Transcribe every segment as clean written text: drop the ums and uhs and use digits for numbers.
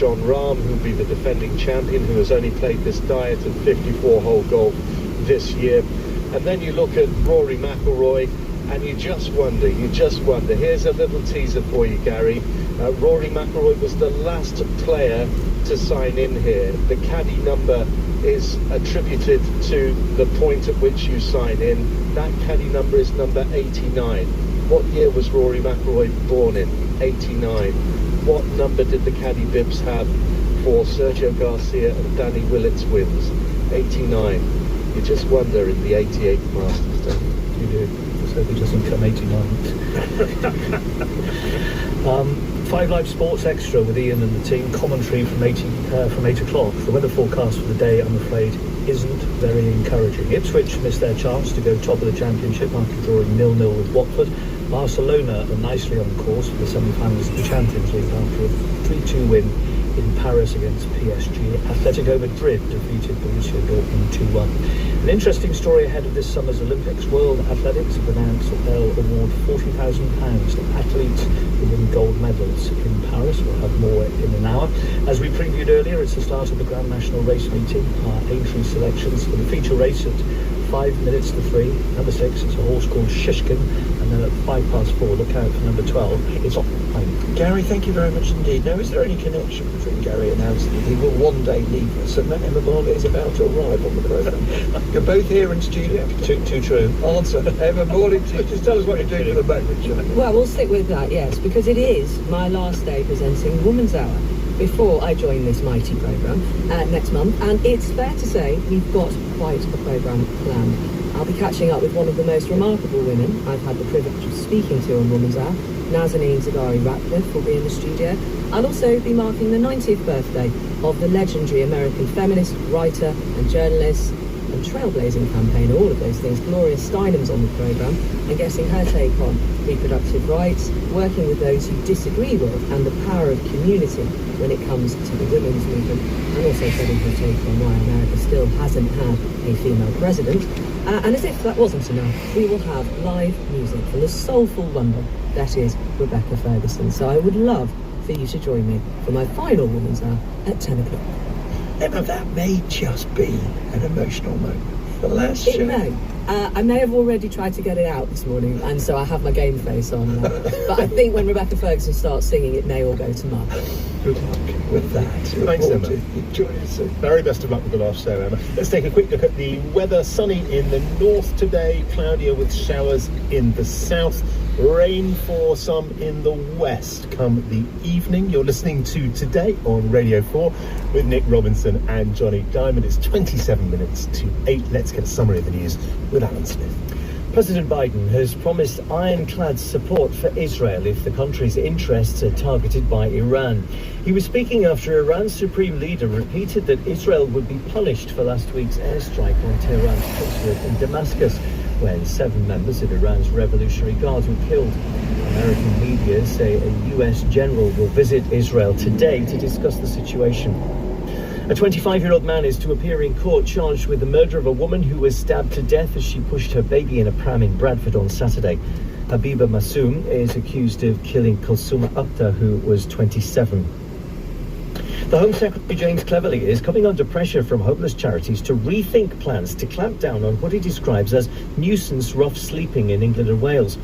John Rahm, who'll be the defending champion, who has only played this diet of 54-hole golf this year. And then you look at Rory McIlroy, and you just wonder. Here's a little teaser for you, Gary. Rory McIlroy was the last player to sign in here. The caddy number is attributed to the point at which you sign in. That caddy number is number 89. What year was Rory McIlroy born in? 89. What number did the caddy bibs have for Sergio Garcia and Danny Willett's wins? 89. You just wonder in the 88th Masters, don't you? You do. Let's hope he doesn't come 89th. 5 Live Sports Extra with Ian and the team. Commentary from 8 o'clock. The weather forecast for the day, I'm afraid, isn't very encouraging. Ipswich missed their chance to go top of the championship after drawing 0-0 with Watford. Barcelona are nicely on course for the semi-finals of the Champions League after a 3-2 win in Paris against PSG. Atletico Madrid defeated Borussia Dortmund 2-1. An interesting story ahead of this summer's Olympics. World Athletics have announced that they'll award £40,000 to athletes who win gold medals in Paris. We'll have more in an hour. As we previewed earlier, it's the start of the Grand National Race Meeting. Our entry selections for the feature race at 5 minutes to 3. Number 6, it's a horse called Shishkin. And then at 4:05, look out for number 12. It's on. Gary, thank you very much indeed. Now, is there any connection between Gary announcing that he will one day leave us and that Emma Barley is about to arrive on the programme? You're both here in studio. Too true. Answer. Emma, morning to you. Just tell us what you're doing for the background show. Well, we'll stick with that, yes, because it is my last day presenting Woman's Hour before I join this mighty programme next month. And it's fair to say we've got quite a programme planned. I'll be catching up with one of the most remarkable women I've had the privilege of speaking to on Woman's Hour. Nazanin Zaghari-Ratcliffe will be in the studio. I'll also be marking the 90th birthday of the legendary American feminist, writer and journalist and trailblazing campaigner, all of those things. Gloria Steinem's on the programme and getting her take on reproductive rights, working with those who disagree with, and the power of community when it comes to the women's movement, and also getting her take on why America still hasn't had a female president. And as if that wasn't enough, we will have live music from the soulful wonder that is Rebecca Ferguson. So I would love for you to join me for my final Woman's Hour at 10 o'clock. Emma, that may just be an emotional moment. The last show. It may. I may have already tried to get it out this morning, and so I have my game face on. But I think when Rebecca Ferguson starts singing, it may all go to muck. Good luck with that. Thanks, Emma. Enjoy it soon. Very best of luck with the last show, Emma. Let's take a quick look at the weather. Sunny in the north today, cloudier with showers in the south. Rain for some in the west come the evening. You're listening to Today on Radio 4 with Nick Robinson and Johnny Diamond. It's 27 minutes to 8. Let's get a summary of the news with Alan Smith. President Biden has promised ironclad support for Israel if the country's interests are targeted by Iran. He was speaking after Iran's supreme leader repeated that Israel would be punished for last week's airstrike on Tehran's consulate in Damascus, when 7 members of Iran's Revolutionary Guard were killed. American media say a US general will visit Israel today to discuss the situation. A 25-year-old man is to appear in court charged with the murder of a woman who was stabbed to death as she pushed her baby in a pram in Bradford on Saturday. Habiba Massoum is accused of killing Kulsuma Akhtar, who was 27. The Home Secretary James Cleverly is coming under pressure from homeless charities to rethink plans to clamp down on what he describes as nuisance rough sleeping in England and Wales.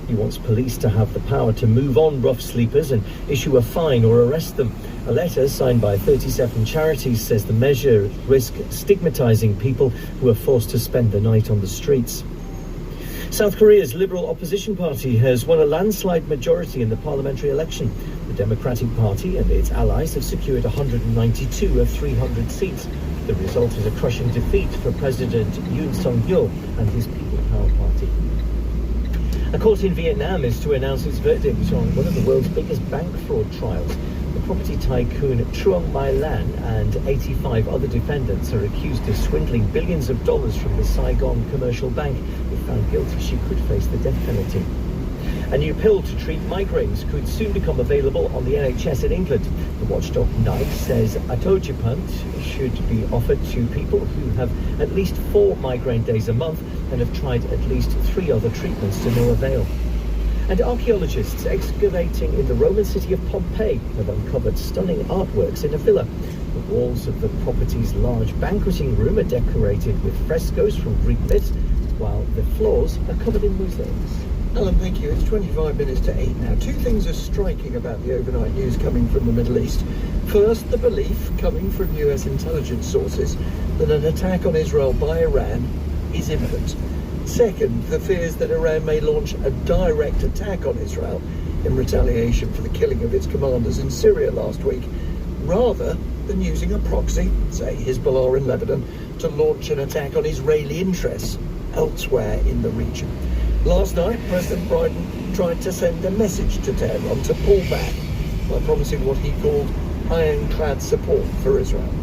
He wants police to have the power to move on rough sleepers and issue a fine or arrest them. A letter signed by 37 charities says the measure risks stigmatising people who are forced to spend the night on the streets. South Korea's Liberal Opposition Party has won a landslide majority in the parliamentary election. The Democratic Party and its allies have secured 192 of 300 seats. The result is a crushing defeat for President Yoon Suk-yeol and his People Power Party. A court in Vietnam is to announce its verdict on one of the world's biggest bank fraud trials. The property tycoon Truong My Lan and 85 other defendants are accused of swindling billions of dollars from the Saigon Commercial Bank. If found guilty, she could face the death penalty. A new pill to treat migraines could soon become available on the NHS in England. The watchdog NICE says atogepant should be offered to people who have at least 4 migraine days a month and have tried at least 3 other treatments to no avail. And archaeologists excavating in the Roman city of Pompeii have uncovered stunning artworks in a villa. The walls of the property's large banqueting room are decorated with frescoes from Greek myths, while the floors are covered in mosaics. Alan, thank you. It's 25 minutes to 8 now. Two things are striking about the overnight news coming from the Middle East. First, the belief coming from US intelligence sources that an attack on Israel by Iran is imminent. Second, the fears that Iran may launch a direct attack on Israel in retaliation for the killing of its commanders in Syria last week, rather than using a proxy, say Hezbollah in Lebanon, to launch an attack on Israeli interests elsewhere in the region. Last night, President Biden tried to send a message to Tehran to pull back by promising what he called ironclad support for Israel.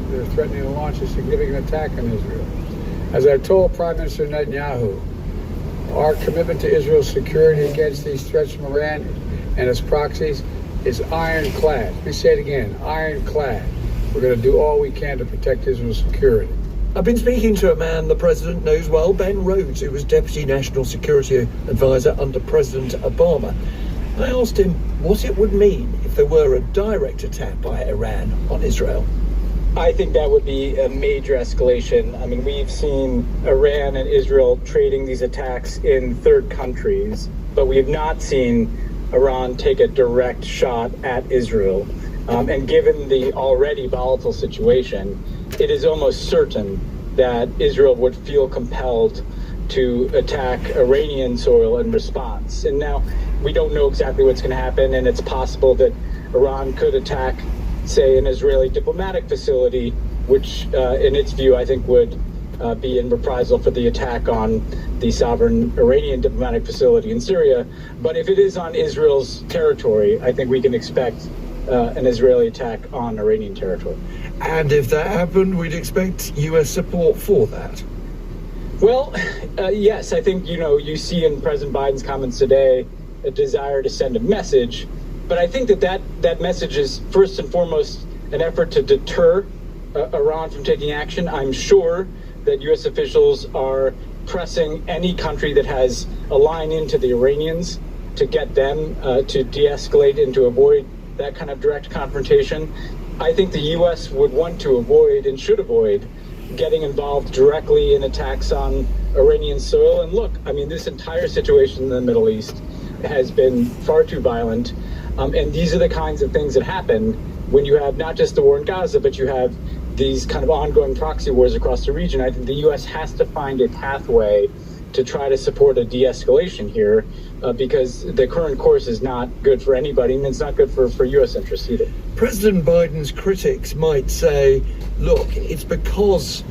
They're threatening to launch a significant attack on Israel. As I told Prime Minister Netanyahu, our commitment to Israel's security against these threats from Iran and its proxies is ironclad. Let me say it again, ironclad. We're going to do all we can to protect Israel's security. I've been speaking to a man the President knows well, Ben Rhodes, who was Deputy National Security Advisor under President Obama. I asked him what it would mean if there were a direct attack by Iran on Israel. I think that would be a major escalation. I mean, we've seen Iran and Israel trading these attacks in third countries, but we have not seen Iran take a direct shot at Israel. And given the already volatile situation, it is almost certain that Israel would feel compelled to attack Iranian soil in response. And now we don't know exactly what's going to happen, and it's possible that Iran could attack, say, an Israeli diplomatic facility, which in its view, I think would be in reprisal for the attack on the sovereign Iranian diplomatic facility in Syria. But if it is on Israel's territory, I think we can expect an Israeli attack on Iranian territory. And if that happened, we'd expect US support for that. Well, yes, I think, you see in President Biden's comments today a desire to send a message, but I think that message is first and foremost an effort to deter Iran from taking action. I'm sure that US officials are pressing any country that has a line into the Iranians to get them to de-escalate and to avoid that kind of direct confrontation. I think the U.S. would want to avoid and should avoid getting involved directly in attacks on Iranian soil. And look, I mean, this entire situation in the Middle East has been far too violent. And these are the kinds of things that happen when you have not just the war in Gaza, but you have these kind of ongoing proxy wars across the region. I think the U.S. has to find a pathway to try to support a de-escalation here, because the current course is not good for anybody, and it's not good for U.S. interests either. President Biden's critics might say, look, it's because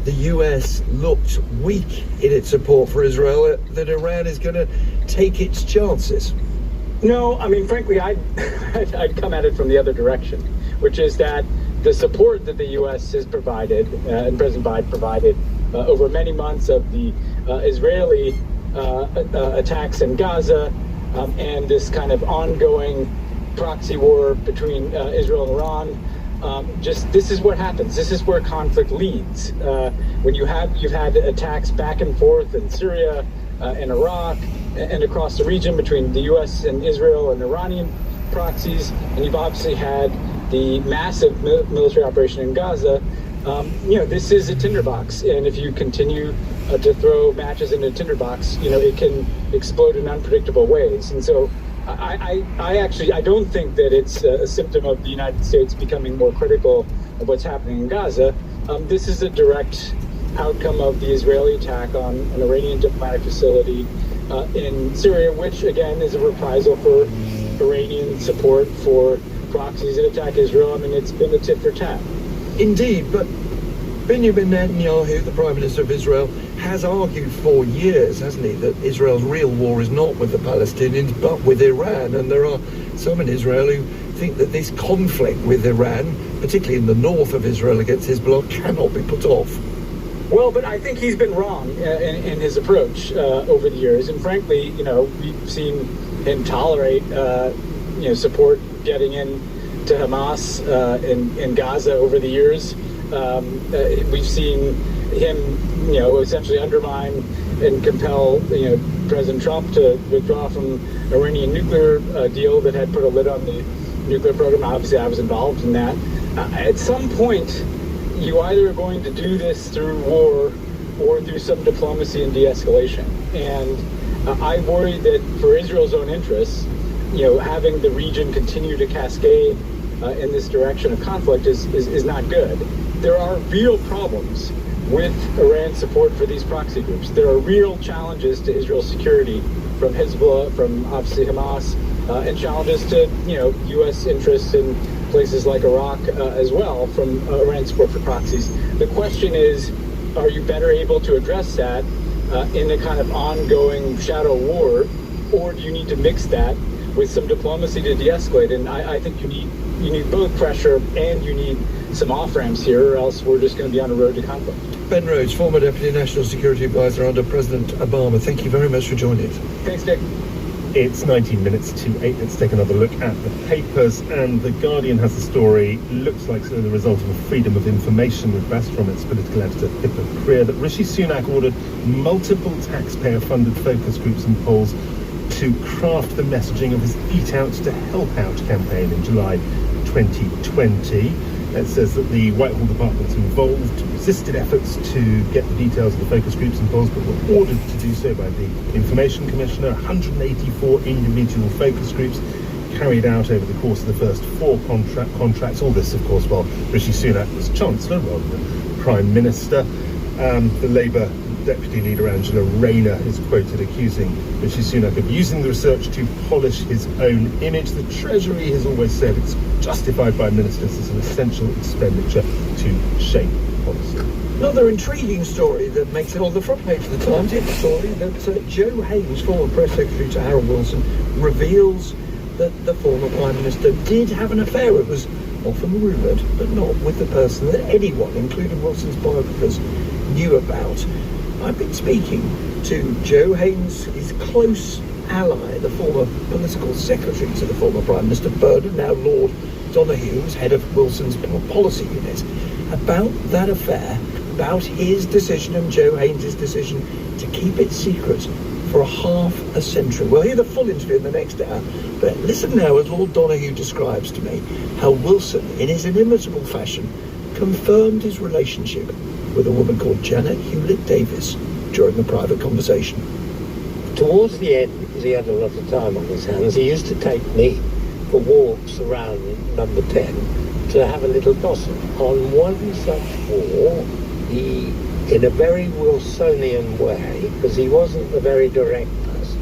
the US looked weak in its support for Israel that Iran is going to take its chances. No, I mean, frankly, I'd come at it from the other direction, which is that the support that the U.S. has provided, and President Biden provided over many months of the Israeli attacks in Gaza, and this kind of ongoing proxy war between Israel and Iran, this is what happens. This is where conflict leads. When you've had attacks back and forth in Syria and Iraq and across the region between the U.S. and Israel and Iranian proxies, and you've obviously had the massive military operation in Gaza. This is a tinderbox, and if you continue to throw matches in a tinderbox, it can explode in unpredictable ways. And so I don't think that it's a symptom of the United States becoming more critical of what's happening in Gaza. This is a direct outcome of the Israeli attack on an Iranian diplomatic facility in Syria, which again is a reprisal for Iranian support for proxies that attack Israel. I mean, it's been a tit for tat. Indeed, but Benjamin Netanyahu, the Prime Minister of Israel, has argued for years, hasn't he, that Israel's real war is not with the Palestinians, but with Iran. And there are some in Israel who think that this conflict with Iran, particularly in the north of Israel against Hezbollah, cannot be put off. Well, but I think he's been wrong in his approach over the years. And frankly, we've seen him tolerate, support getting in to Hamas in Gaza over the years. We've seen him, essentially undermine and compel, President Trump to withdraw from Iranian nuclear deal that had put a lid on the nuclear program. Obviously, I was involved in that. At some point, you either are going to do this through war or through some diplomacy and de-escalation. And I worry that for Israel's own interests, having the region continue to cascade in this direction of conflict is not good. There are real problems with Iran's support for these proxy groups. There are real challenges to Israel's security from Hezbollah, from obviously Hamas, and challenges to U.S. interests in places like Iraq as well from Iran's support for proxies. The question is, are you better able to address that in a kind of ongoing shadow war, or do you need to mix that with some diplomacy to de-escalate? And I think you need both pressure and you need some off-ramps here, or else we're just going to be on a road to conflict. Ben Rhodes, former Deputy National Security Advisor under President Obama, thank you very much for joining us. Thanks, Nick. It's 19 minutes to 8. Let's take another look at the papers. And The Guardian has a story, looks like the result of a freedom of information request from its political editor, Pippa Creer, that Rishi Sunak ordered multiple taxpayer-funded focus groups and polls to craft the messaging of his Eat Out to Help Out campaign in July 2020. It says that the Whitehall departments involved resisted efforts to get the details of the focus groups and polls, but were ordered to do so by the Information Commissioner. 184 individual focus groups carried out over the course of the first 4 contracts. All this, of course, while Rishi Sunak was Chancellor rather than Prime Minister. The Labour Deputy Leader Angela Rayner is quoted accusing Rishi Sunak of using the research to polish his own image. The Treasury has always said it's justified by ministers as an essential expenditure to shape policy. Another intriguing story that makes it on the front page of the Times is the story that Joe Haynes, former press secretary to Harold Wilson, reveals that the former Prime Minister did have an affair. It was often rumoured, but not with the person that anyone, including Wilson's biographers, knew about. I've been speaking to Joe Haynes, his close ally, the former political secretary to the former Prime Minister Bernard, now Lord Donahue, who's head of Wilson's policy unit, about that affair, about his decision and Joe Haynes' decision to keep it secret for half a century. We'll hear the full interview in the next hour, but listen now as Lord Donahue describes to me how Wilson, in his inimitable fashion, confirmed his relationship with a woman called Janet Hewlett-Davis during a private conversation. Towards the end, because he had a lot of time on his hands, he used to take me for walks around number 10 to have a little gossip. On one such walk, he, in a very Wilsonian way, because he wasn't a very direct person,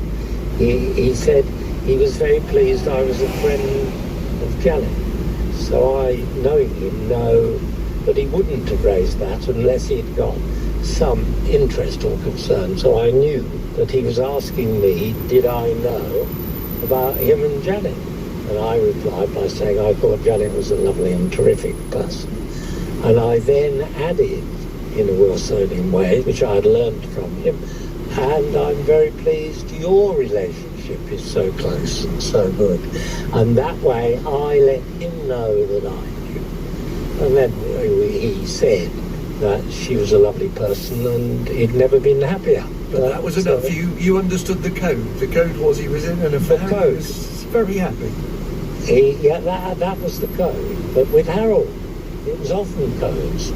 he said he was very pleased I was a friend of Janet. So I, knowing him, know that he wouldn't have raised that unless he'd got some interest or concern. So I knew that he was asking me, did I know about him and Janet? And I replied by saying I thought Janet was a lovely and terrific person. And I then added, in a Wilsonian way, which I had learned from him, and I'm very pleased your relationship is so close and so good. And that way I let him know that I knew. And then he said that she was a lovely person and he'd never been happier. But that was enough. You understood the code. The code was he was in an affair. The code. He was very happy. That was the code. But with Harold, it was often codes.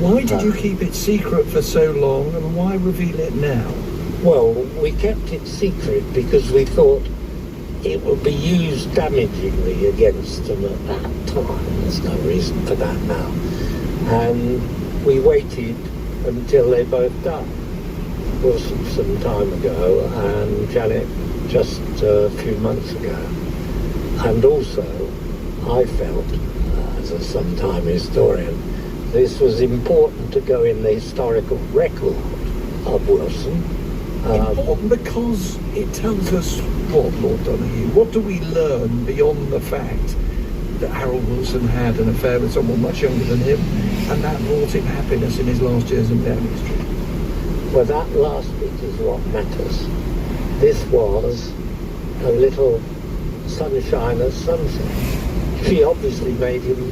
Why did you keep it secret for so long, and why reveal it now? Well, we kept it secret because we thought it would be used damagingly against them at that time. There's no reason for that now. And we waited until they both died. Wilson some time ago and Janet just a few months ago. And also, I felt, as a sometime historian, this was important to go in the historical record of Wilson. Important because it tells us what, Lord Donahue? What do we learn beyond the fact that Harold Wilson had an affair with someone much younger than him, and that brought him happiness in his last years in Downing Street? Well, that last bit is what matters. This was a little sunshine of sunset. She obviously made him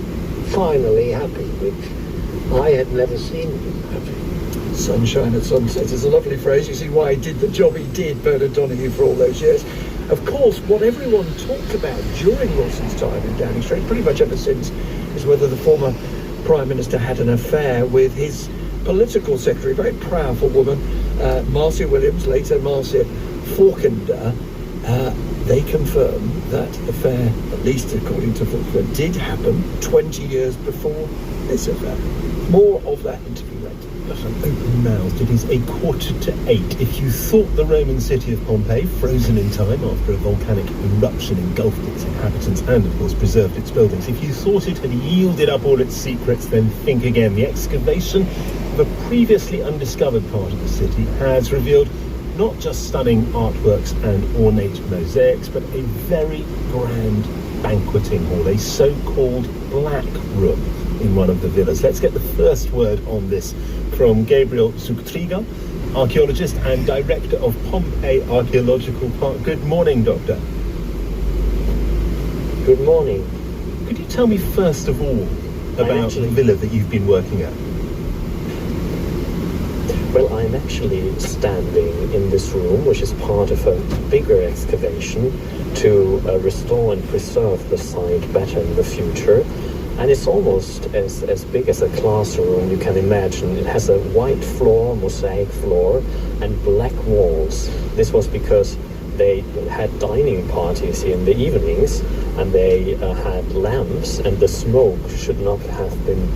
finally happy, which I had never seen him happy. Sunshine at sunset is a lovely phrase. You see why he did the job he did, Bernard Donahue, for all those years. Of course, what everyone talked about during Wilson's time in Downing Street, pretty much ever since, is whether the former Prime Minister had an affair with his political secretary, a very powerful woman, Marcia Williams, later Marcia Faulkner. They confirm that affair, at least according to Faulkner, did happen 20 years before this affair. More of that interview later. Open-mouthed. It is 7:45. If you thought the Roman city of Pompeii, frozen in time after a volcanic eruption engulfed its inhabitants and, of course, preserved its buildings, if you thought it had yielded up all its secrets, then think again. The excavation of a previously undiscovered part of the city has revealed not just stunning artworks and ornate mosaics, but a very grand banqueting hall, a so-called black room in one of the villas. Let's get the first word on this from Gabriel Zuchtriga, archaeologist and director of Pompeii Archaeological Park. Good morning, Doctor. Good morning. Could you tell me first of all about the villa that you've been working at? Well, I'm actually standing in this room, which is part of a bigger excavation to restore and preserve the site better in the future. And it's almost as big as a classroom you can imagine. It has a white floor, mosaic floor, and black walls. This was because they had dining parties in the evenings, and they had lamps, and the smoke should not have been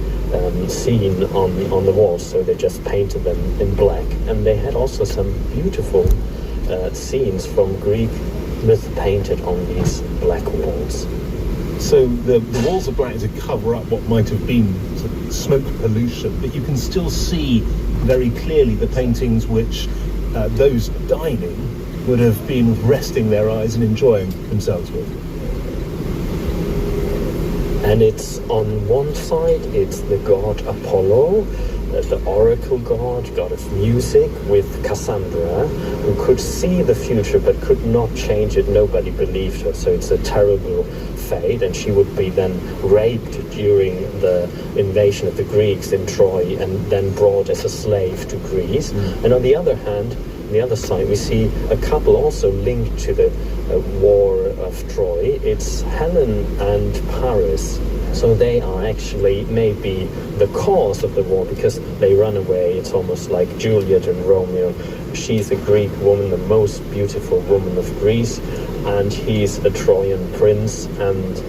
seen on the walls, so they just painted them in black. And they had also some beautiful scenes from Greek myth painted on these black walls. So the walls are black to cover up what might have been sort of smoke pollution, but you can still see very clearly the paintings which those dining would have been resting their eyes and enjoying themselves with. And it's on one side, it's the god Apollo, the oracle god of music, with Cassandra, who could see the future but could not change it. Nobody believed her, so it's a terrible fate, and she would be then raped during the invasion of the Greeks in Troy and then brought as a slave to Greece. And on the other hand, on the other side, we see a couple also linked to the war of Troy. It's Helen and Paris. So they are actually maybe the cause of the war, because they run away. It's almost like Juliet and Romeo. She's a Greek woman, the most beautiful woman of Greece, and he's a Trojan prince, and